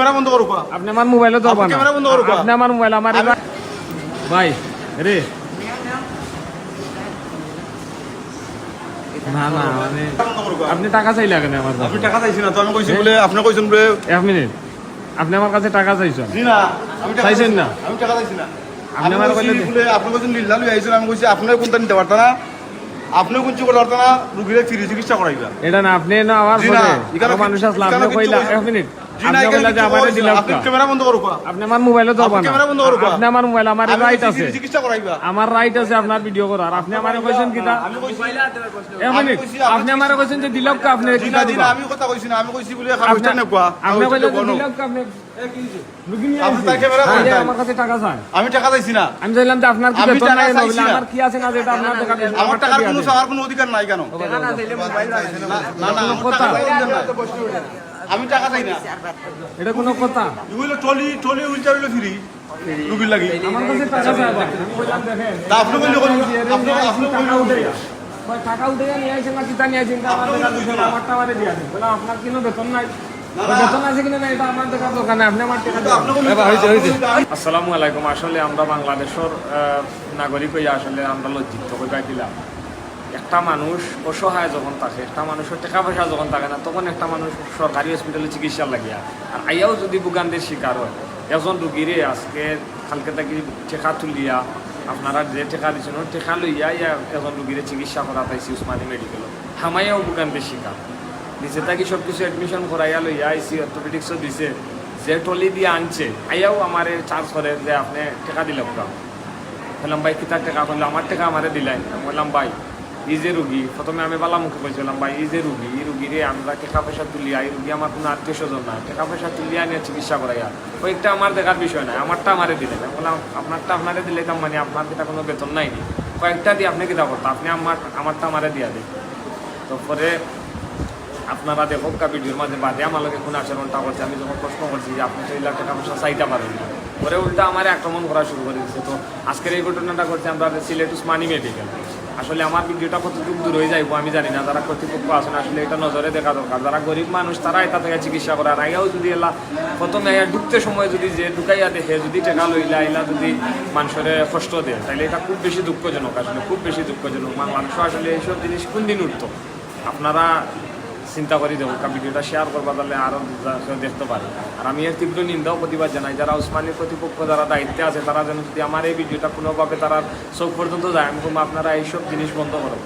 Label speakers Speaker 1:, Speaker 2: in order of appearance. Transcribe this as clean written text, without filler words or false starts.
Speaker 1: Camera বন্ধ করো
Speaker 2: আপনি আমার মোবাইলে ধরবেন
Speaker 1: ক্যামেরা বন্ধ করো
Speaker 2: আপনি আমার মোবাইল আমার ভাই রে না না মানে আপনি টাকা চাইলে কেন আমার কাছে?
Speaker 1: আমি টাকা চাইছি না তো আমি কইছি বলে আপনি কইছেন বলে
Speaker 2: এক মিনিট আপনি আমার কাছে টাকা চাইছেন
Speaker 1: জি না আমি টাকা
Speaker 2: চাইছেন না?
Speaker 1: আমি টাকা চাইছি না
Speaker 2: আপনি
Speaker 1: আমি
Speaker 2: আমার
Speaker 1: কইছি
Speaker 2: কইলে
Speaker 1: বলে আপনি কইছেন লিল্লা লই আইছেন আমি কইছি আপনি কোনটা নিতে পারতা না আপনি কোন করতে পারতা না রোগীরে ফ্রি চিকিৎসা করাইবা
Speaker 2: এটা না আপনি না আমার
Speaker 1: জি না,
Speaker 2: পরে
Speaker 1: এখানে
Speaker 2: মানুষ আসলে
Speaker 1: এখানে
Speaker 2: আপনি
Speaker 1: কিচ্ছু
Speaker 2: কইলা
Speaker 1: বলছি-
Speaker 2: এক মিনিট
Speaker 1: জি না
Speaker 2: আপনি কইলা যে আমারে দিলাম
Speaker 1: আপনি ক্যামেরা বন্ধ করো
Speaker 2: আপনি আমার মোবাইলে ধরবেন
Speaker 1: আপনি ক্যামেরা বন্ধ করো
Speaker 2: আপনি আমার মোবাইল আমার
Speaker 1: আমি
Speaker 2: রাইট
Speaker 1: কইছি
Speaker 2: আছে
Speaker 1: free চিকিৎসা করাইবা
Speaker 2: আমার রাইট আছে আপনার ভিডিও করার আপনি আমারে কইছেন কিটা
Speaker 1: আমি কইছি
Speaker 2: এক মিনিট
Speaker 1: কইছি,
Speaker 2: আপনি আমারে কইছেন যে দিলাম কা আপনি
Speaker 1: জি
Speaker 2: কিটা
Speaker 1: না জি
Speaker 2: দিবা
Speaker 1: না আমি কথা কইছি না আমি কইছি বলে খারাপ না কোয়া
Speaker 2: আপনি কইলা যে দিলাম কা আপনি রুগী নিয়ে
Speaker 1: আপনি
Speaker 2: আইছি।
Speaker 1: তার ক্যামেরা
Speaker 2: হ্যাঁ,
Speaker 1: করেন।
Speaker 2: আমার কাছে টাকা চাই
Speaker 1: আমি টাকা চাইছি না
Speaker 2: আমি চাইলাম যে আপনার কি
Speaker 1: আমি
Speaker 2: বেতন
Speaker 1: টাকা
Speaker 2: নাই
Speaker 1: চাইছি
Speaker 2: না
Speaker 1: না।
Speaker 2: আমার কি আছে না যেটা আপনার টাকা দিবেন
Speaker 1: আমার টাকার কোনো চাওয়ার কোনো অধিকার নাই কেন না না আমার
Speaker 2: কথা।
Speaker 1: টাকার কোনো অধিকার নাই। আমি টাকা চাই না
Speaker 2: এটা কোনো কথা
Speaker 1: এগুলো টলি টলি হুইলচার হইলো ফ্রি রুগীর লাগি
Speaker 2: আমার কাছে টাকা চাই ভাই। আমি কইলাম দেখেন
Speaker 1: তা আপনি কইলে আপনি আপনি
Speaker 2: টাকা উঠে ভাই টাকা উঠে নিয়ে আইছেন না কিটা নিয়ে আইছেন আমার টাকা দিবেন আমারটা আমারে দিয়া দেন বলে আপনার কোনো বেতন নাই বেতন আছে কিনা না এটা আমার টাকা দোকান আপনি আমার টাকা দিবেন আসসালামু আলাইকুম আসলে আমরা বাংলাদেশের নাগরিক হইয়া আসলে আমরা লজ্জিত হইবা দিলাম একটা মানুষ অসহায় যখন থাকে একটা মানুষের টাকা পয়সা যখন থাকে না তখন একটা মানুষ সরকারি হসপিটালে চিকিৎসা লাগিয়া আর আইয়াও যদি ভোগান্তির শিকার হয় একজন রুগীরে আজকে কালকে থাকি টেকা তুলিয়া আপনারা যে টেকা দিচ্ছেন টেকা লইয়া ইয়া একজন রুগীরে চিকিৎসা করা পাইছি উসমানী মেডিকেল হামাইয়াও ভোগান্তির শিকার নিচে থাকি সব কিছু অ্যাডমিশন করাইয়া লইয়া আইসি অর্থোপেডিক্সও দিছে যে টলি দিয়ে আনছে আইয়াও আমার চার্জ করে যে আপনি টেকা দিলে ওরা বললাম ভাই কিতার টাকা বললো আমার টাকা আমারে দিলাই বললাম ভাই এই যে রুগী প্রথমে আমি বালামুখে বলছিলাম ভাই এই যে রুগী এই রুগীরে আমরা টাকা পয়সা তুলিয়া এই রুগী আমার কোনো আত্মীয় স্বজন না টাকা পয়সা তুলিয়া নিয়ে চিকিৎসা করাইয়া কয়েকটা আমার দেখার বিষয় নাই আমারটা আমারে দিলে বললাম আপনারটা আপনারে দিলে তার মানে আপনার যেটা কোনো বেতন নাই নি কয়েকটা দিয়ে আপনি কিতা করতো আপনি আমারটা আমারে দিয়া দিন তো পরে আপনারা দেখো ভিডিওর মাঝে বাদে আমার লোক কোন আচরণটা করছে আমি যখন প্রশ্ন করছি যে আপনি তো এই লাখ টাকা পয়সা চাইতে পারেন না পরে উল্টা আমার আক্রমণ করা শুরু করে দিচ্ছে তো আজকের এই ঘটনাটা করছে আমরা সিলেট উসমানী মেডিকেল আসলে আমার ভিডিওটা কতটুকু দূর হয়ে যাইবো আমি জানি না যারা কর্তৃপক্ষ আছেন আসলে এটা নজরে দেখা দরকার যারা গরিব মানুষ তারা এটা থেকে চিকিৎসা করার আগেও যদি এলা প্রথমে ঢুকতে সময় যদি যে ঢুকাইয়া দেখে যদি টেকা লইলা এলা যদি মানুষের কষ্ট দেয় তাহলে এটা খুব বেশি দুঃখজনক আসলে খুব বেশি দুঃখজনক মানুষ আসলে এইসব জিনিস কোন দিন উঠতো আপনারা চিন্তা করি দেবো ভিডিওটা শেয়ার করবা তাহলে আরও দেখতে পারে আর আমি এর তীব্র নিন্দাও প্রতিবাদ জানাই যারা উসমানী কর্তৃপক্ষ যারা দায়িত্বে আছে তারা যেন যদি আমার এই ভিডিওটা কোনোভাবে তারা চোখ পর্যন্ত যায় আমি আপনারা এইসব জিনিস বন্ধ করো